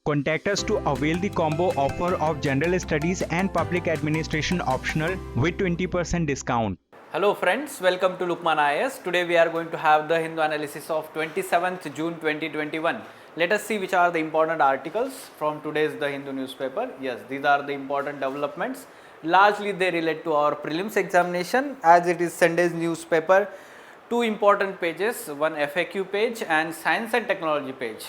Contact us to avail the combo offer of General Studies and Public Administration optional with 20% discount. Hello friends, welcome to Lukman IAS. Today we are going to have the Hindu analysis of 27th June 2021. Let us see which are the important articles from today's The Hindu newspaper. Yes, these are the important developments. Largely they relate to our prelims examination as it is Sunday's newspaper. Two important pages, one FAQ page and science and technology page.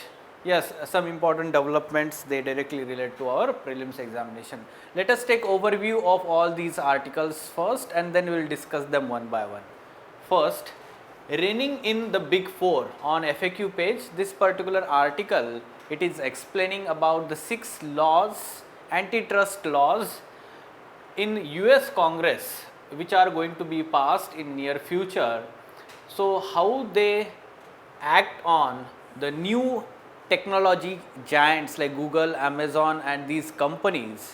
Yes, some important developments, they directly relate to our prelims examination. Let us take overview of all these articles first and then we will discuss them one by one. First, reigning in the big four on FAQ page, this particular article, it is explaining about the 6 laws, antitrust laws in US Congress which are going to be passed in near future. So, how they act on the new technology giants like Google, Amazon and these companies,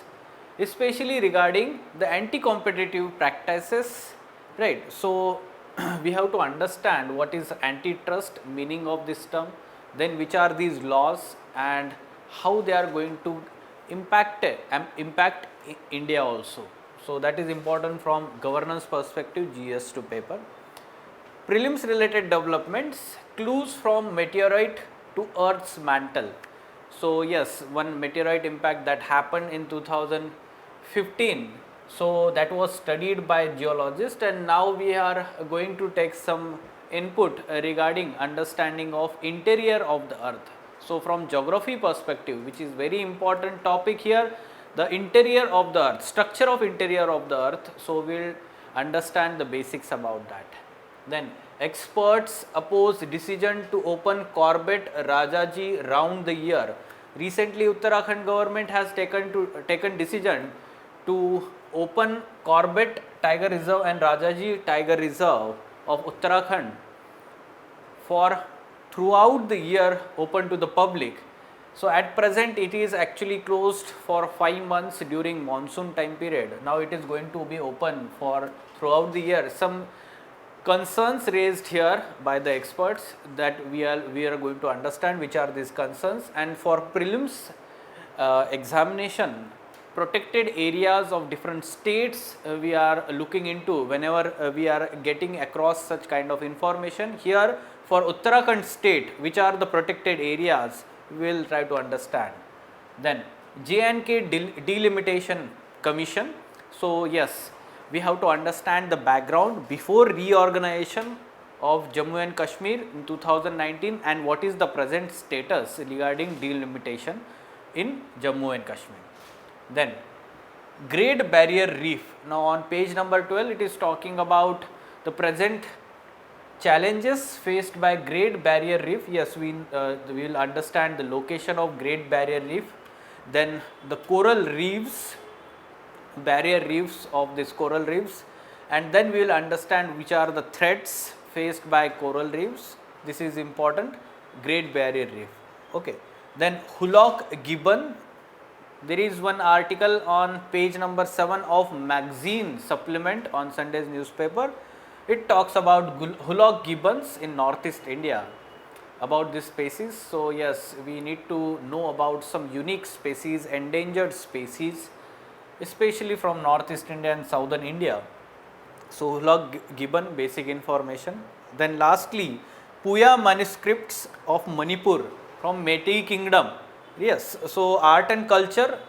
especially regarding the anti-competitive practices, right. So, we have to understand what is antitrust, meaning of this term, then which are these laws and how they are going to impact India also. So, that is important from governance perspective, GS2 paper. Prelims related developments, clues from meteorite to Earth's mantle. So, yes, one meteorite impact that happened in 2015. So, that was studied by geologists and now we are going to take some input regarding understanding of interior of the earth. So, from geography perspective, which is very important topic here, the interior of the earth, structure of interior of the earth. So, we will understand the basics about that. Then experts oppose decision to open Corbett Rajaji round the year. Recently Uttarakhand government has taken decision to open Corbett Tiger Reserve and Rajaji Tiger Reserve of Uttarakhand for throughout the year open to the public. So, at present it is actually closed for 5 months during monsoon time period. Now, it is going to be open for throughout the year. Some concerns raised here by the experts that we are going to understand which are these concerns, and for prelims examination, protected areas of different states we are looking into whenever we are getting across such kind of information. Here for Uttarakhand state, which are the protected areas, we will try to understand. Then J&K Delimitation Commission. So, yes, we have to understand the background before reorganization of Jammu and Kashmir in 2019 and what is the present status regarding delimitation in Jammu and Kashmir. Then Great Barrier Reef. Now, on page number 12, it is talking about the present challenges faced by Great Barrier Reef. Yes, we will understand the location of Great Barrier Reef, then the coral reefs, barrier reefs of these coral reefs, and then we will understand which are the threats faced by coral reefs. This is important, Great Barrier Reef. Okay. Then Hullock Gibbon, there is one article on page number 7 of magazine supplement on Sunday's newspaper. It talks about Hullock gibbons in northeast India, about this species. So, yes, we need to know about some unique species, endangered species, especially from northeast India and southern India. So, Hullock gibbon, basic information. Then lastly, Puya manuscripts of Manipur from Meitei kingdom. Yes, so art and culture,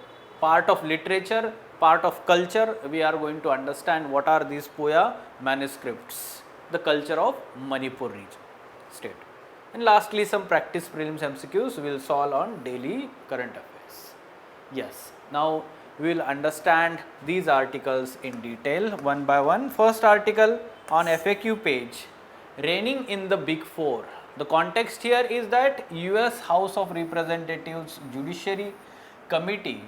part of literature, part of culture, we are going to understand what are these Puya manuscripts, the culture of Manipur region, state. And lastly, some practice prelims MCQs we will solve on daily current affairs. Yes, now we will understand these articles in detail one by one. First article on FAQ page, reigning in the big four. The context here is that US House of Representatives Judiciary Committee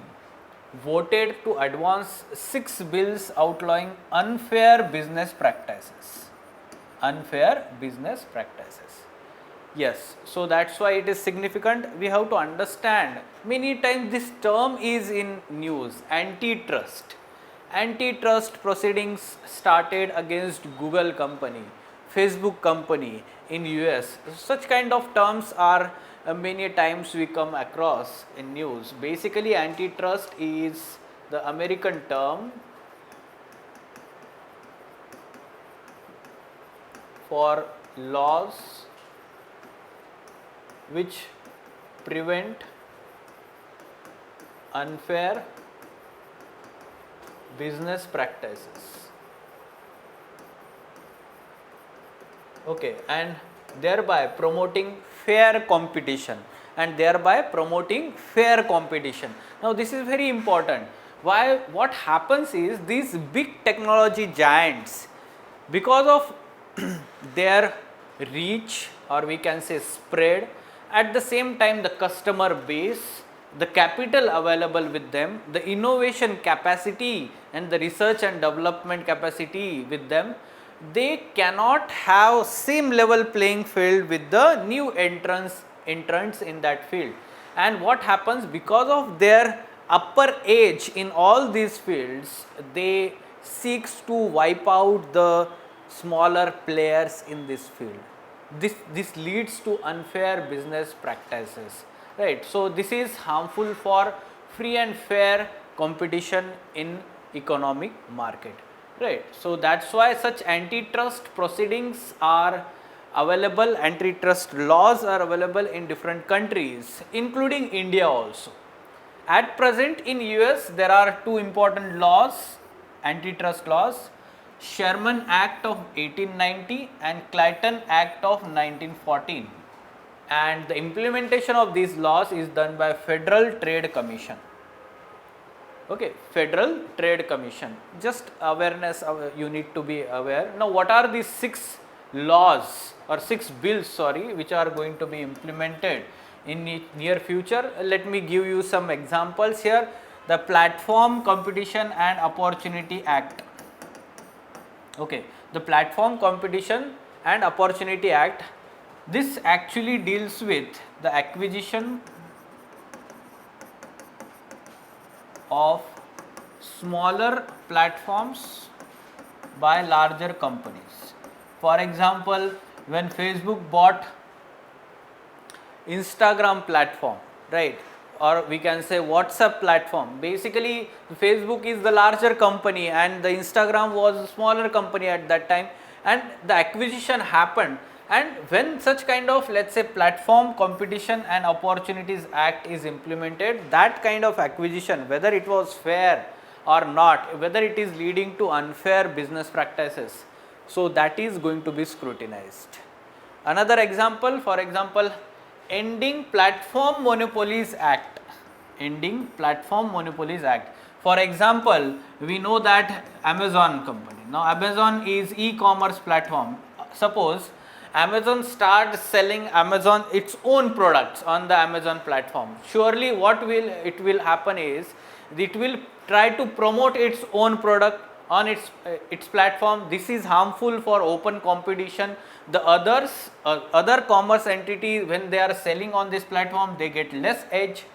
voted to advance 6 bills outlawing unfair business practices. Unfair business practices. Yes, so that's why it is significant. We have to understand, many times this term is in news, antitrust. Antitrust proceedings started against Google company, Facebook company in US. Such kind of terms are many times we come across in news. Basically, antitrust is the American term for laws which prevent unfair business practices. Okay, and thereby promoting fair competition and thereby promoting fair competition. Now this is very important. Why? What happens is these big technology giants, because of their reach, or we can say spread, at the same time the customer base, the capital available with them, the innovation capacity and the research and development capacity with them, they cannot have same level playing field with the new entrants in that field. And what happens, because of their upper edge in all these fields, they seeks to wipe out the smaller players in this field. This leads to unfair business practices, right? So this is harmful for free and fair competition in economic market, right? So that's why such antitrust proceedings are available, antitrust laws are available in different countries, including India also. At present in US there are two important laws, antitrust laws, Sherman Act of 1890 and Clayton Act of 1914, and the implementation of these laws is done by Federal Trade Commission. Okay, Federal Trade Commission, just awareness, you need to be aware. Now what are these 6 laws or 6 bills, sorry, which are going to be implemented in near future? Let me give you some examples here. The Platform Competition and Opportunity Act. Okay, the Platform Competition and Opportunity Act, this actually deals with the acquisition of smaller platforms by larger companies. For example, when Facebook bought Instagram platform, right, or we can say WhatsApp platform, basically Facebook is the larger company and the Instagram was a smaller company at that time, and the acquisition happened. And when such kind of, let's say, Platform Competition and Opportunities Act is implemented, that kind of acquisition, whether it was fair or not, whether it is leading to unfair business practices, so that is going to be scrutinized. Another example, for example, Ending Platform Monopolies Act. Ending Platform Monopolies Act. For example, we know that Amazon company. Now Amazon is e-commerce platform. Suppose Amazon starts selling its own products on the Amazon platform. Surely what will happen is it will try to promote its own product on its platform. This is harmful for open competition. The other commerce entity, when they are selling on this platform, they get less edge,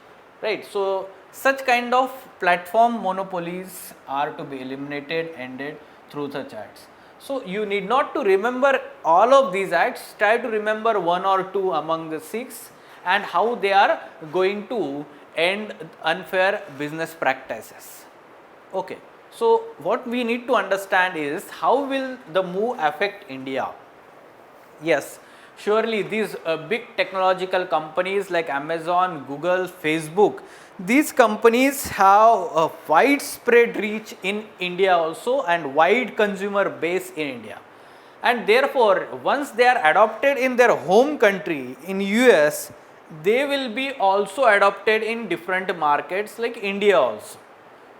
right? So such kind of platform monopolies are to be eliminated, ended through such acts. So you need not to remember all of these acts, try to remember 1 or 2 among the 6 and how they are going to end unfair business practices. Okay. So what we need to understand is how will the move affect India? Yes, surely these big technological companies like Amazon, Google, Facebook, these companies have a widespread reach in India also and wide consumer base in India. And therefore, once they are adopted in their home country in US, they will be also adopted in different markets like India also,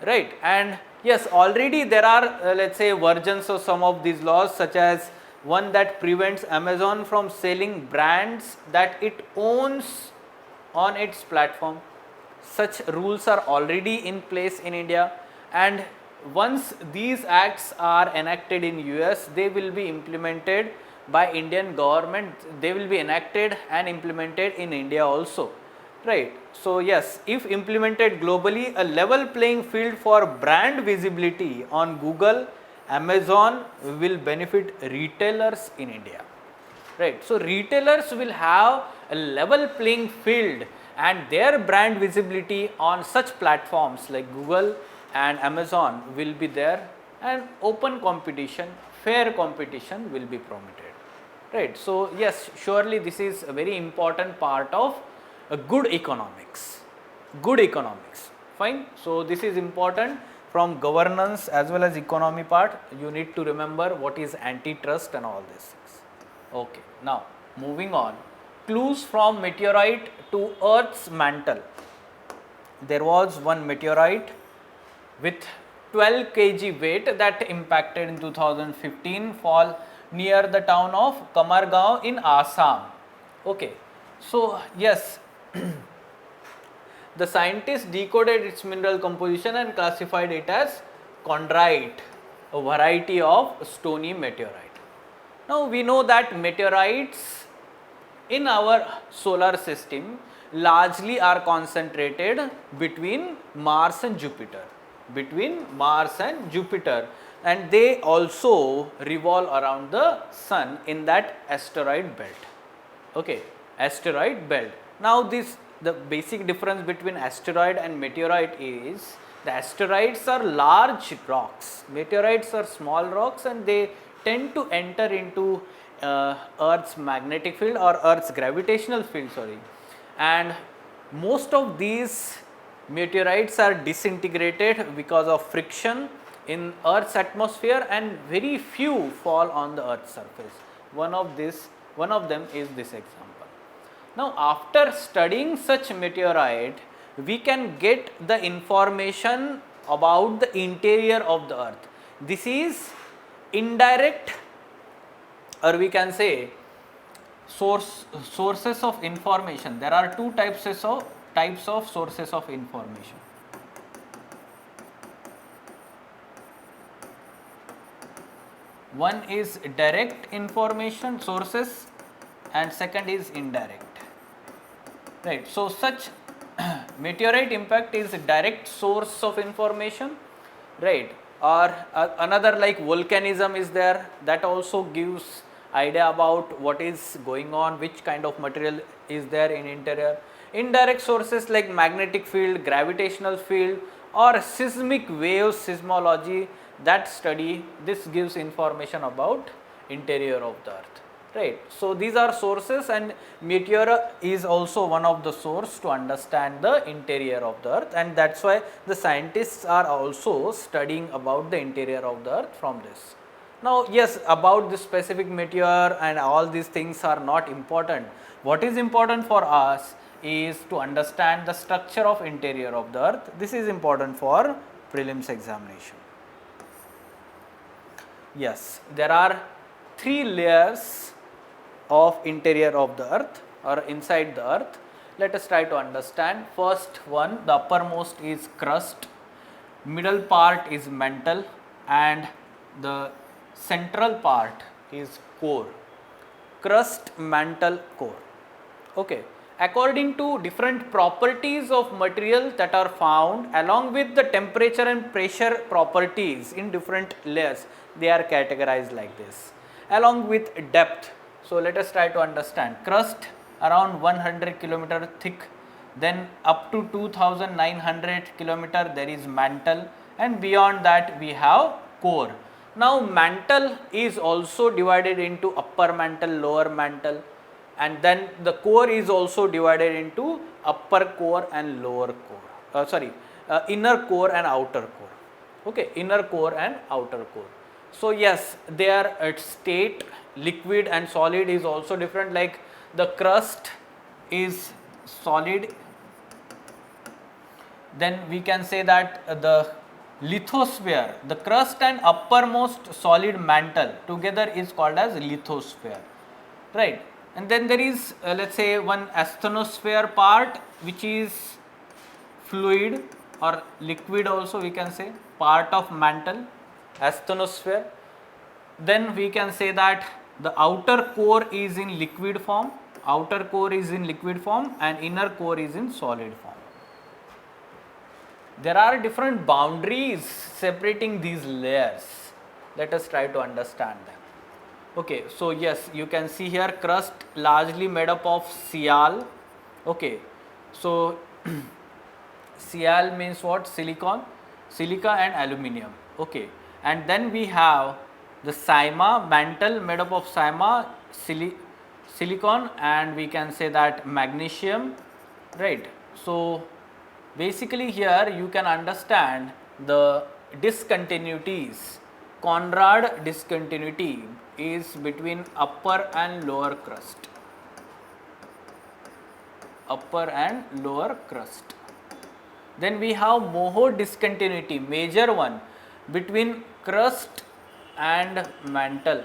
right? And yes, already there are let's say versions of some of these laws, such as one that prevents Amazon from selling brands that it owns on its platform. Such rules are already in place in India, and once these acts are enacted in US, they will be implemented by Indian government. They will be enacted and implemented in India also, right? So yes, if implemented globally, a level playing field for brand visibility on Google, Amazon will benefit retailers in India, right? So retailers will have a level playing field and their brand visibility on such platforms like Google and Amazon will be there, and open competition, fair competition will be permitted, right. So yes, surely this is a very important part of a good economics, fine. So this is important from governance as well as economy part. You need to remember what is antitrust and all these things. Okay, now moving on, clues from meteorite to Earth's mantle. There was one meteorite with 12 kg weight that impacted in 2015 fall near the town of Kamargaon in Assam. Okay, so yes, the scientists decoded its mineral composition and classified it as chondrite, a variety of stony meteorite. Now we know that meteorites in our solar system largely are concentrated between Mars and Jupiter, and they also revolve around the sun in that asteroid belt. Okay, asteroid belt. Now the basic difference between asteroid and meteorite is the asteroids are large rocks, meteorites are small rocks, and they tend to enter into Earth's magnetic field or Earth's gravitational field, and most of these meteorites are disintegrated because of friction in Earth's atmosphere, and very few fall on the Earth's surface. One of them is this example. Now after studying such meteorite, we can get the information about the interior of the Earth. This is indirect, or we can say sources of information. There are two types of sources of information. One is direct information sources and second is indirect, right. So such meteorite impact is a direct source of information, right, or another like volcanism is there, that also gives idea about what is going on, which kind of material is there in interior. Indirect sources like magnetic field, gravitational field, or seismic waves seismology, that study, this gives information about interior of the Earth, right. So these are sources, and meteor is also one of the source to understand the interior of the Earth, and that's why the scientists are also studying about the interior of the Earth from this. Now yes, about this specific meteor and all these things are not important. What is important for us is to understand the structure of interior of the Earth. This is important for prelims examination. Yes, there are 3 layers of interior of the Earth or inside the Earth. Let us try to understand. First one, the uppermost is crust, middle part is mantle, and the central part is core. Crust, mantle, core. Okay. According to different properties of material that are found along with the temperature and pressure properties in different layers, they are categorized like this. Along with depth, so let us try to understand. Crust around 100 km thick, then up to 2900 km there is mantle, and beyond that we have core. Now mantle is also divided into upper mantle, lower mantle, and then the core is also divided into upper core and lower core, inner core and outer core. Okay, inner core and outer core. So yes, their state, liquid and solid, is also different. Like the crust is solid, then we can say that the lithosphere, the crust and uppermost solid mantle together is called as lithosphere, right. And then there is let's say one asthenosphere part, which is fluid or liquid also we can say, part of mantle, asthenosphere. Then we can say that the outer core is in liquid form, and inner core is in solid form. There are different boundaries separating these layers. Let us try to understand them. Okay, so yes, you can see here crust largely made up of sial. Okay, so sial means what? Silicon, silica and aluminium. Okay, and then we have the cyma mantle made up of cyma, silicon, and we can say that magnesium, right? So basically here you can understand the discontinuities. Conrad discontinuity is between upper and lower crust. Upper and lower crust. Then we have Moho discontinuity, major one, between crust and mantle.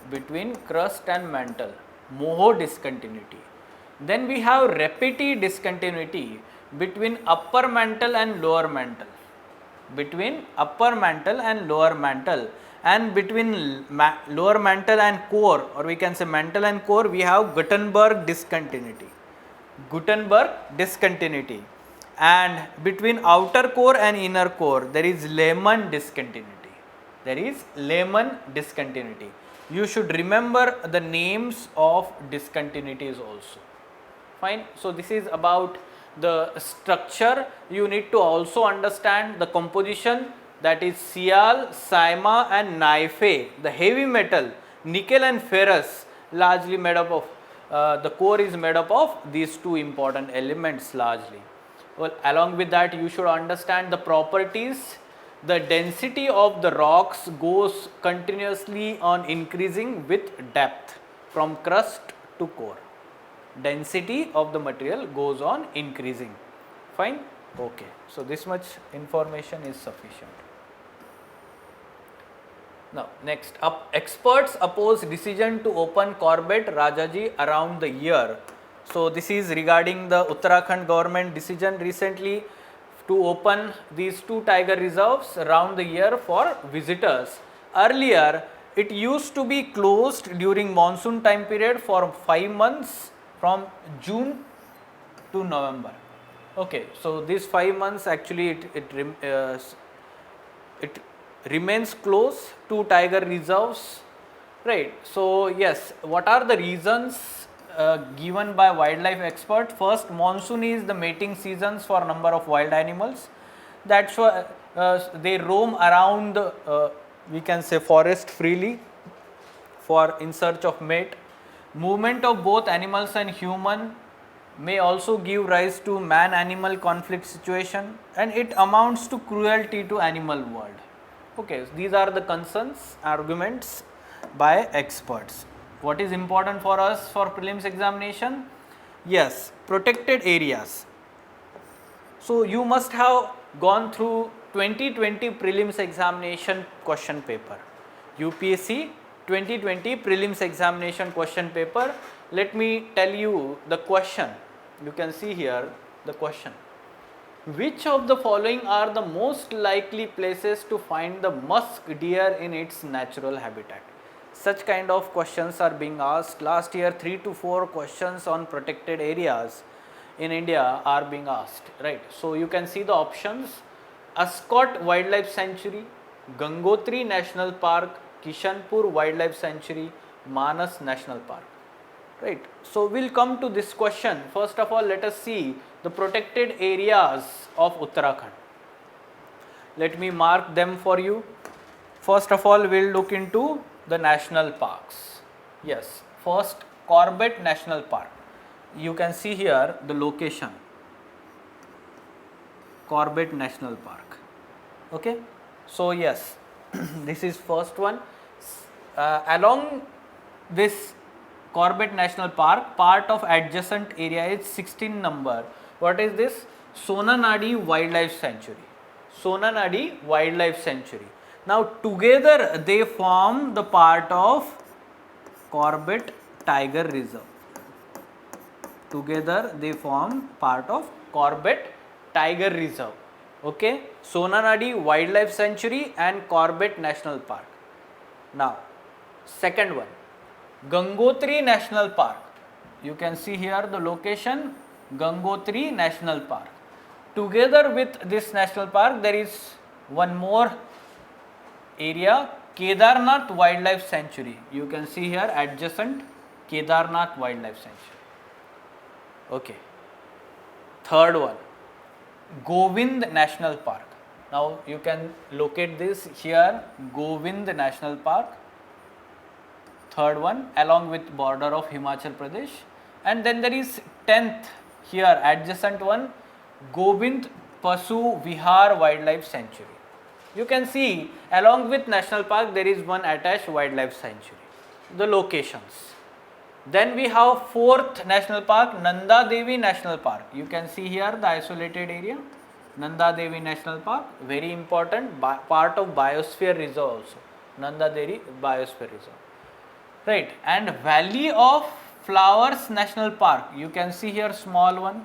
Between crust and mantle, Moho discontinuity. Then we have Repeti discontinuity between upper mantle and lower mantle. Between upper mantle and lower mantle, and between lower mantle and core, or we can say mantle and core, we have Gutenberg discontinuity. Gutenberg discontinuity, and between outer core and inner core there is Lehmann discontinuity. There is Lehmann discontinuity. You should remember the names of discontinuities also. Fine. So this is about the structure. You need to also understand the composition, that is Sial, Cyma and Nife, the heavy metal, nickel and ferrous, largely made up of, the core is made up of these two important elements largely. Well, along with that you should understand the properties. The density of the rocks goes continuously on increasing with depth from crust to core. Density of the material goes on increasing. Fine. Okay. So this much information is sufficient. Now next up, experts oppose decision to open Corbett Rajaji around the year. So this is regarding the Uttarakhand government decision recently to open these two tiger reserves around the year for visitors. Earlier it used to be closed during monsoon time period for 5 months from June to November. Okay, so these 5 months actually it remains closed to tiger reserves, right? So yes, what are the reasons given by wildlife expert? First, monsoon is the mating seasons for number of wild animals. That's why they roam around we can say forest freely for in search of mate. Movement of both animals and human may also give rise to man animal conflict situation, and it amounts to cruelty to animal world. Okay, so these are the concerns, arguments by experts. What is important for us for prelims examination? Yes, protected areas. So you must have gone through 2020 prelims examination question paper, UPSC 2020 prelims examination question paper. Let me tell you the question. You can see here the question. Which of the following are the most likely places to find the musk deer in its natural habitat? Such kind of questions are being asked. Last year 3 to 4 questions on protected areas in India are being asked, right? So you can see the options: Ascot Wildlife Sanctuary, Gangotri National Park, Kishanpur Wildlife Sanctuary, Manas National Park. Right. So we'll come to this question. First of all, let us see the protected areas of Uttarakhand. Let me mark them for you. First of all, we'll look into the national parks. Yes, first Corbett National Park. You can see here the location. Corbett National Park. Okay. So yes, this is first one. Along this Corbett National Park, part of adjacent area is 16 number. What is this? Sonanadi Wildlife Sanctuary. Sonanadi Wildlife Sanctuary. Now together they form the part of Corbett Tiger Reserve. Together they form part of Corbett Tiger Reserve. Okay, Sonanadi Wildlife Sanctuary and Corbett National Park. Now second one, Gangotri National Park. You can see here the location, Gangotri National Park. Together with this national park there is one more area Kedarnath Wildlife Sanctuary. You can see here adjacent Kedarnath Wildlife Sanctuary. Okay. Third one, Govind National Park. Now you can locate this here, Govind National Park. Third one, along with border of Himachal Pradesh. And then there is 10th here, adjacent one, Govind Pasu Vihar Wildlife Sanctuary. You can see along with national park there is one attached wildlife sanctuary. The locations. Then we have fourth national park, Nanda Devi National Park. You can see here the isolated area, Nanda Devi National Park, very important, part of Biosphere Reserve also, Nanda Devi Biosphere Reserve. Right, and Valley of Flowers National Park. You can see here small one,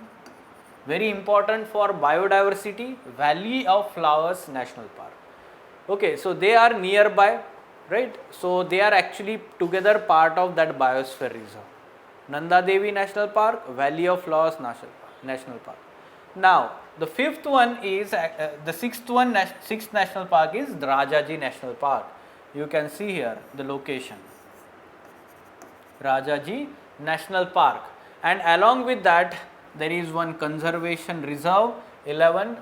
very important for biodiversity, Valley of Flowers National Park. Okay, so they are nearby, right? So they are actually together part of that Biosphere Reserve. Nanda Devi National Park, Valley of Flowers National Park. Now, the fifth one is, the sixth national park is Rajaji National Park. You can see here the location, Rajaji National Park, and along with that there is one conservation reserve, 11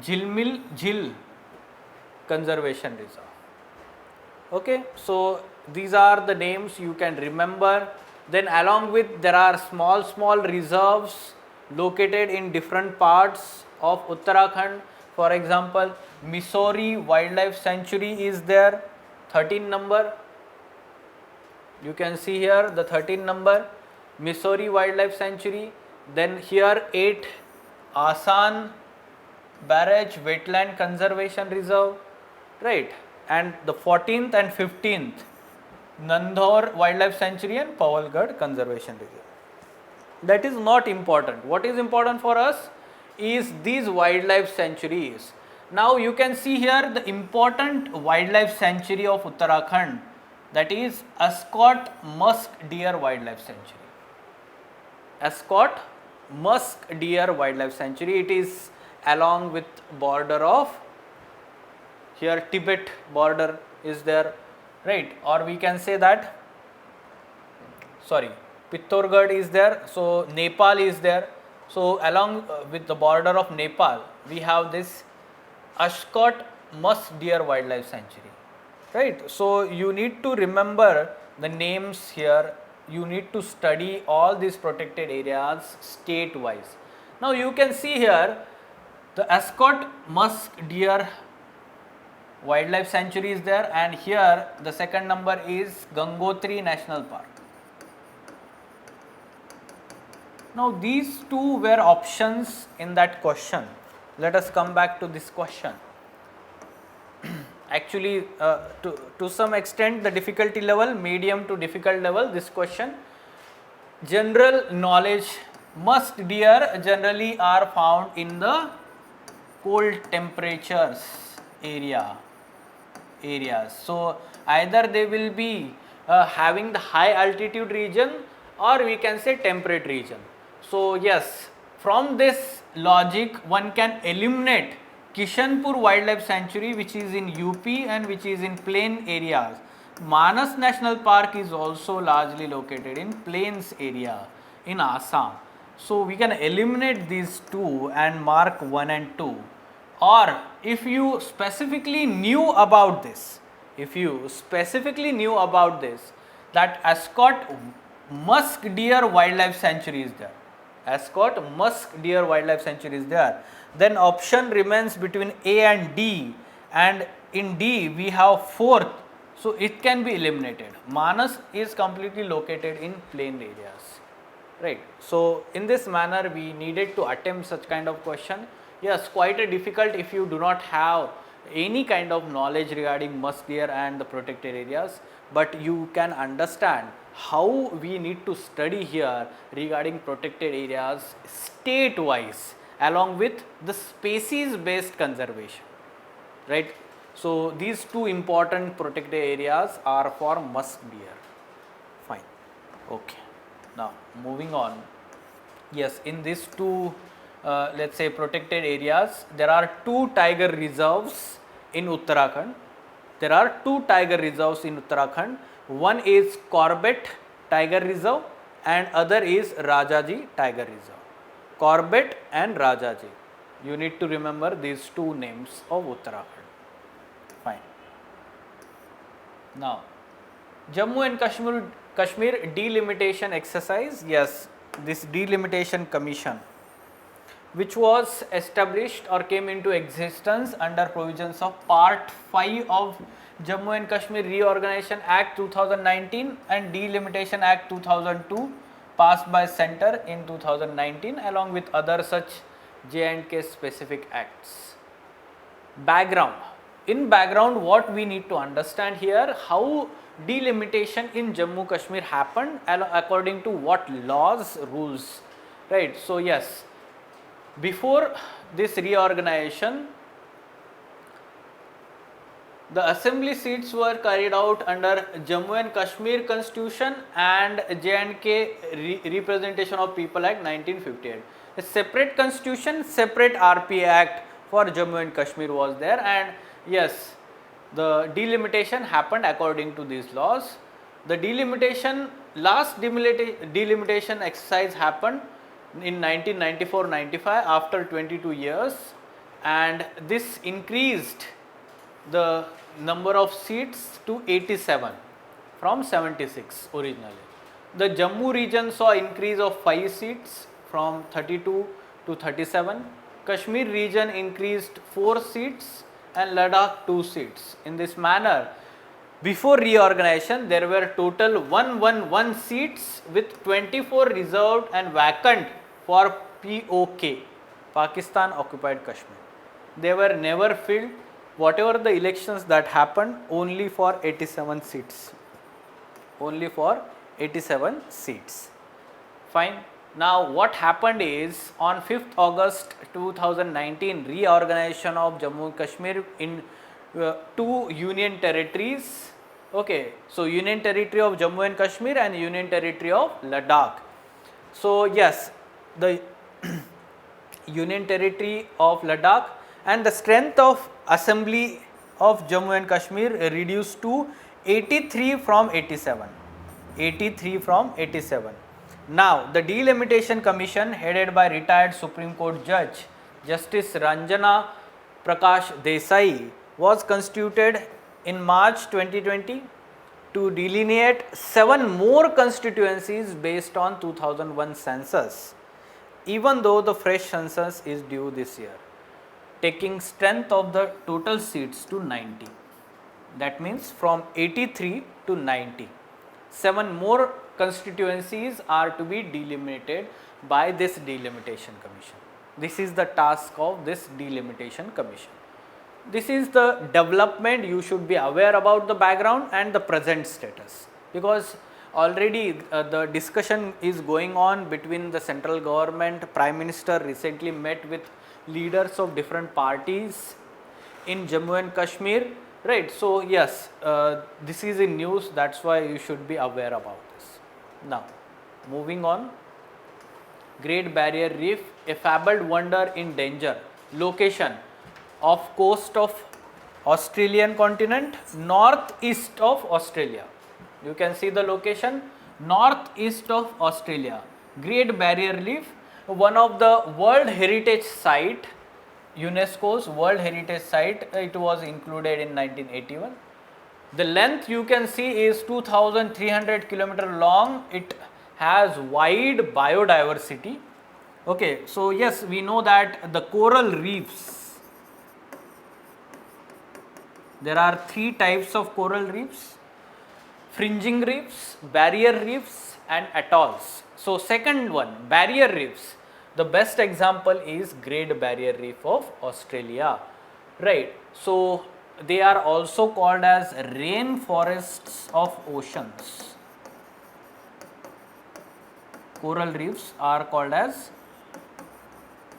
Jilmil Jil Conservation Reserve. Okay, so these are the names you can remember. Then along with there are small reserves located in different parts of Uttarakhand. For example, Missouri Wildlife Sanctuary is there, 13 number. You can see here the 13 number, Missouri Wildlife Sanctuary. Then here 8 Asan Barrage Wetland Conservation Reserve, right? And the 14th and 15th Nandhor Wildlife Sanctuary and Pawalgarh Conservation Reserve. That is not important. What is important for us is these wildlife sanctuaries. Now you can see here the important wildlife sanctuary of Uttarakhand, that is Ascot Musk Deer Wildlife Sanctuary. Ascot Musk Deer Wildlife Sanctuary. It is along with border of, here Tibet border is there, right? Or we can say that, sorry, Pittorgarh is there, so Nepal is there. So along with the border of Nepal, we have this Ascot Musk Deer Wildlife Sanctuary, right? So you need to remember the names here. You need to study all these protected areas state wise. Now you can see here the Ascot Musk Deer Wildlife Sanctuary is there, and here the second number is Gangotri National Park. Now these two were options in that question. Let us come back to this question. Actually, to some extent the difficulty level, medium to difficult level, this question. General knowledge, musk deer generally are found in the cold temperatures areas. So either they will be having the high altitude region, or we can say temperate region. So yes, from this logic one can eliminate Kishanpur Wildlife Sanctuary, which is in UP and which is in plain areas. Manas National Park is also largely located in plains area in Assam. So we can eliminate these two and mark 1 and 2. Or if you specifically knew about this, that Ascot Musk Deer Wildlife Sanctuary is there, Ascot Musk Deer Wildlife Sanctuary is there, then option remains between A and D, and in D we have fourth, so it can be eliminated. Manas is completely located in plain areas, right? So in this manner we needed to attempt such kind of question. Yes, quite a difficult if you do not have any kind of knowledge regarding musk deer and the protected areas, but you can understand how we need to study here regarding protected areas state wise along with the species based conservation, right? So these two important protected areas are for musk deer. Fine. Okay. Now moving on. Yes, in these two let's say protected areas, there are two tiger reserves in Uttarakhand. there are two tiger reserves in Uttarakhand. One is Corbett Tiger Reserve and other is Rajaji Tiger Reserve. Corbett and Rajaji. You need to remember these two names of Uttarakhand. Fine. Now, Jammu and Kashmir delimitation exercise. Yes, this delimitation commission, which was established or came into existence under provisions of Part 5 of Jammu and Kashmir Reorganization Act 2019 and Delimitation Act 2002, passed by Centre in 2019 along with other such J&K specific acts. Background. In background, what we need to understand here, how delimitation in Jammu Kashmir happened according to what laws, rules, right? So yes, before this reorganization, the assembly seats were carried out under Jammu and Kashmir Constitution and J&K Representation of People Act 1958. A separate constitution, separate RPA Act for Jammu and Kashmir was there, and yes, the delimitation happened according to these laws. The delimitation, last delimitation exercise happened in 1994-95 after 22 years, and this increased the number of seats to 87 from 76 originally. The Jammu region saw increase of 5 seats from 32 to 37. Kashmir region increased 4 seats and Ladakh 2 seats. In this manner, before reorganization, there were total 111 seats with 24 reserved and vacant for POK, Pakistan Occupied Kashmir. They were never filled. Whatever the elections that happened, only for 87 seats. Only for 87 seats. Fine. Now, what happened is on 5th August 2019, reorganization of Jammu and Kashmir in 2 union territories. Okay, so Union Territory of Jammu and Kashmir and Union Territory of Ladakh. So yes, the Union Territory of Ladakh and the strength of assembly of Jammu and Kashmir reduced to 83 from 87. 83 from 87. Now, the Delimitation Commission headed by retired Supreme Court Judge Justice Ranjana Prakash Desai was constituted in March 2020 to delineate 7 more constituencies based on 2001 census, even though the fresh census is due this year, taking strength of the total seats to 90. That means from 83 to 90. 7 more constituencies are to be delimited by this Delimitation Commission. This is the task of this Delimitation Commission. This is the development. You should be aware about the background and the present status, because already the discussion is going on between the central government. Prime Minister recently met with leaders of different parties in Jammu and Kashmir, right? So yes, this is in news, that's why you should be aware about this. Now, moving on, Great Barrier Reef, a fabled wonder in danger. Location: off coast of Australian continent, northeast of Australia. You can see the location, northeast of Australia. Great Barrier Reef, one of the World Heritage Site, UNESCO's World Heritage Site. It was included in 1981. The length you can see is 2,300 km long. It has wide biodiversity. Okay, so yes, we know that the coral reefs, there are 3 types of coral reefs: fringing reefs, barrier reefs and atolls. So second one, barrier reefs, the best example is Great Barrier Reef of Australia, right? So they are also called as rainforests of oceans. Coral reefs are called as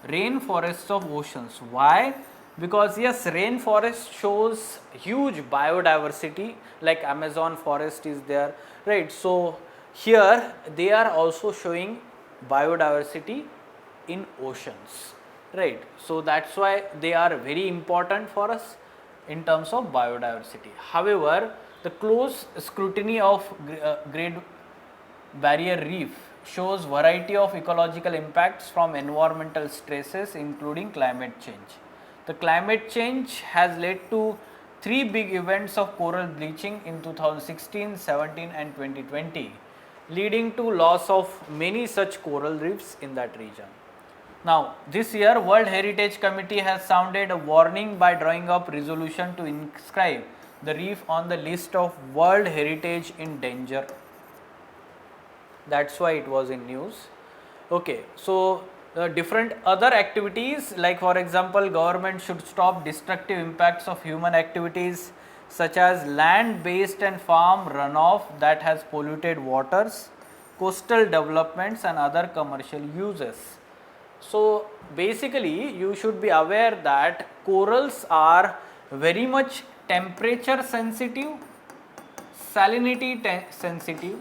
rainforests of oceans. Why? Because yes, rainforest shows huge biodiversity, like Amazon forest is there, right? So here they are also showing biodiversity in oceans, right? So that's why they are very important for us. in terms of biodiversity. However, the close scrutiny of Great Barrier Reef shows variety of ecological impacts from environmental stresses including climate change. The climate change has led to three big events of coral bleaching in 2016, 17 and 2020, leading to loss of many such coral reefs in that region. Now, this year World Heritage Committee has sounded a warning by drawing up resolution to inscribe the reef on the list of World Heritage in danger. That's why it was in news. Okay, so different other activities, like for example, government should stop destructive impacts of human activities such as land based and farm runoff that has polluted waters, coastal developments and other commercial uses. So basically you should be aware that corals are very much temperature sensitive, salinity sensitive,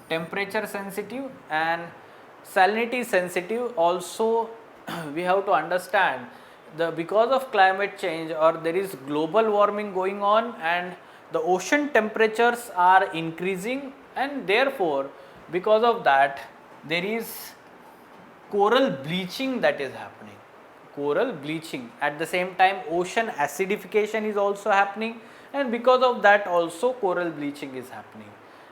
temperature sensitive and salinity sensitive. Also we have to understand the because of climate change or there is global warming going on and the ocean temperatures are increasing, and therefore because of that there is coral bleaching that is happening. Coral bleaching, at the same time ocean acidification is also happening, and because of that also coral bleaching is happening.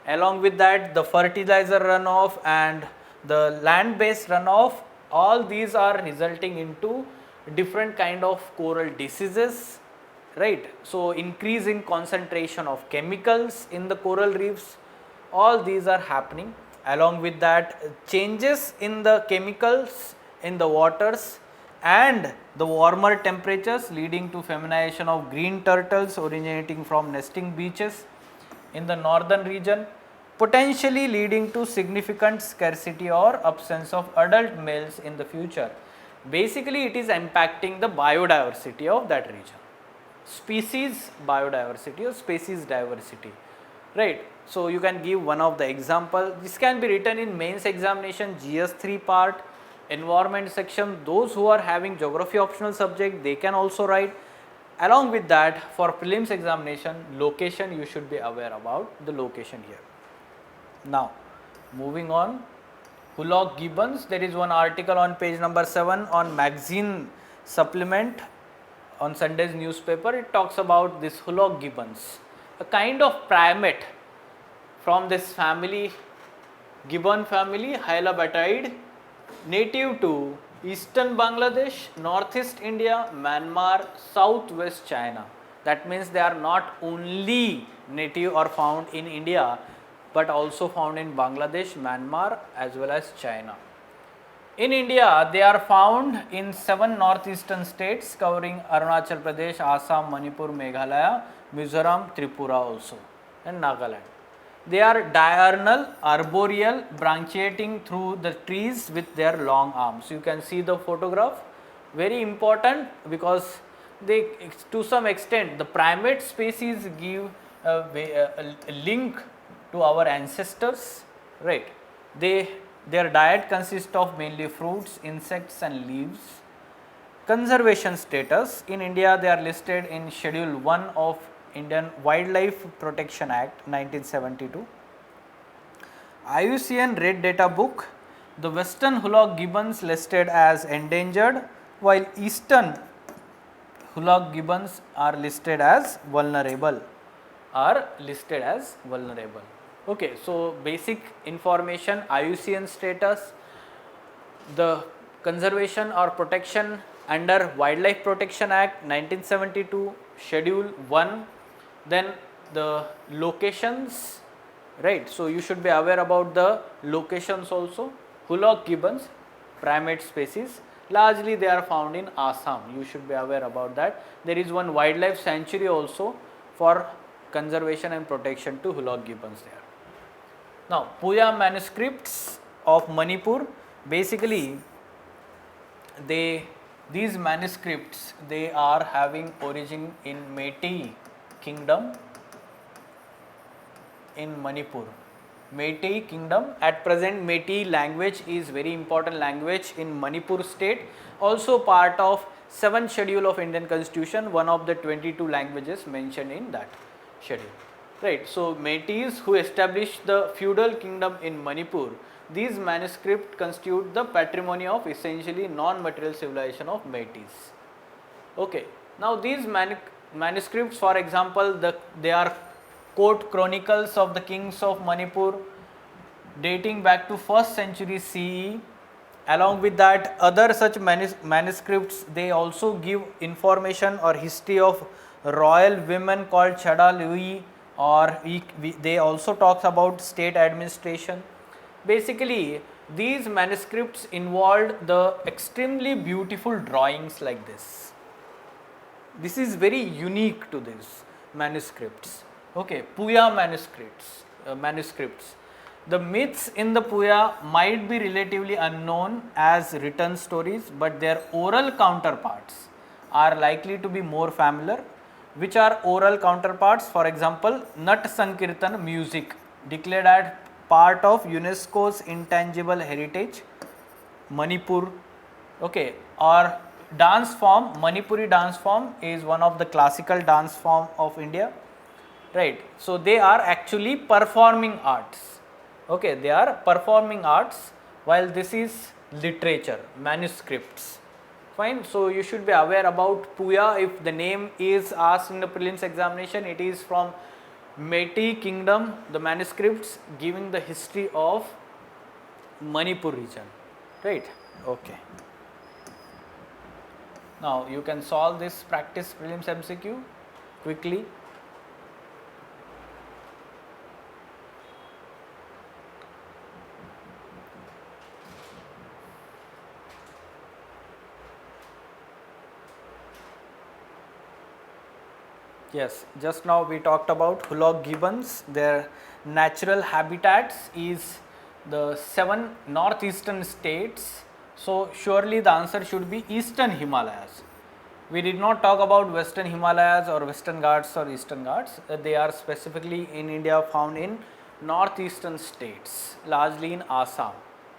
Along with that, the fertilizer runoff and the land based runoff, all these are resulting into different kind of coral diseases, right. So increase in concentration of chemicals in the coral reefs, all these are happening. Along with that, changes in the chemicals in the waters and the warmer temperatures leading to feminization of green turtles originating from nesting beaches in the northern region, potentially leading to significant scarcity or absence of adult males in the future. Basically it is impacting the biodiversity of that region, species biodiversity or species diversity, right. So you can give one of the example. This can be written in mains examination GS3 part, environment section. Those who are having geography optional subject, they can also write. Along with that, for prelims examination, location, you should be aware about the location here. Now moving on, Hullock Gibbons, there is one article on page number 7 on magazine supplement on Sunday's newspaper. It talks about this Hullock Gibbons, a kind of primate from this family, gibbon family, Hylobatide, native to eastern Bangladesh, northeast India, Myanmar, southwest China. That means they are not only native or found in India, but also found in Bangladesh, Myanmar as well as China. In India, they are found in 7 northeastern states covering Arunachal Pradesh, Assam, Manipur, Meghalaya, Mizoram, Tripura also and Nagaland. They are diurnal, arboreal, branchiating through the trees with their long arms. You can see the photograph, very important because they, to some extent, the primate species give a link to our ancestors, right. Their diet consists of mainly fruits, insects and leaves. Conservation status, in India they are listed in Schedule 1 of Indian Wildlife Protection Act 1972. IUCN Red Data Book, the western Hullock gibbons listed as endangered, while eastern Hullock gibbons are listed as vulnerable. Okay, so basic information, IUCN status, the conservation or protection under Wildlife Protection Act 1972, Schedule 1, then the locations, right. So you should be aware about the locations also. Hullock gibbons, primate species, largely they are found in Assam, you should be aware about that. There is one wildlife sanctuary also for conservation and protection to Hullock gibbons there. Now Puya manuscripts of Manipur, basically these manuscripts, they are having origin in Meitei kingdom in Manipur, Meitei kingdom. At present, Meitei language is very important language in Manipur state, also part of 7th schedule of Indian constitution, one of the 22 languages mentioned in that schedule. Right, so Meiteis who established the feudal kingdom in Manipur, these manuscripts constitute the patrimony of essentially non-material civilization of Meiteis. Okay, now these manuscripts, for example, they are court chronicles of the kings of Manipur dating back to 1st century CE. Along with that, other such manuscripts, they also give information or history of royal women called Chada Lui, or they also talks about state administration. Basically, these manuscripts involved the extremely beautiful drawings like this. This is very unique to these manuscripts. Okay, Puya manuscripts. The myths in the Puya might be relatively unknown as written stories, but their oral counterparts are likely to be more familiar. Which are oral counterparts? For example, Nat Sankirtan music, declared as part of UNESCO's intangible heritage, Manipur. Okay, or dance form, Manipuri dance form is one of the classical dance form of India, right? So they are actually performing arts. Okay, they are performing arts, while this is literature, manuscripts. Fine, so you should be aware about Puya. If the name is asked in the prelims examination, it is from Meitei kingdom, the manuscripts giving the history of Manipur region, right? Okay. Now you can solve this practice prelims MCQ quickly. Yes, just now we talked about Hulog gibbons. Their natural habitats is the 7 northeastern states. So surely the answer should be Eastern Himalayas. We did not talk about Western Himalayas or Western Ghats or Eastern Ghats. They are specifically in India found in northeastern states, largely in Assam.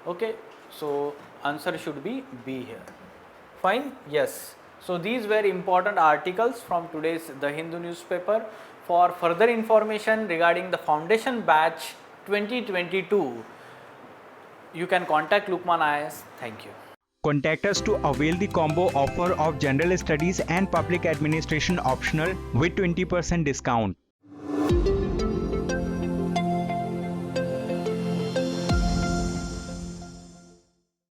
Okay, so answer should be B here. Fine, yes. So these were important articles from today's The Hindu newspaper. For further information regarding the foundation batch 2022, you can contact Lukman IAS. Thank you. Contact us to avail the combo offer of General Studies and Public Administration optional with 20% discount.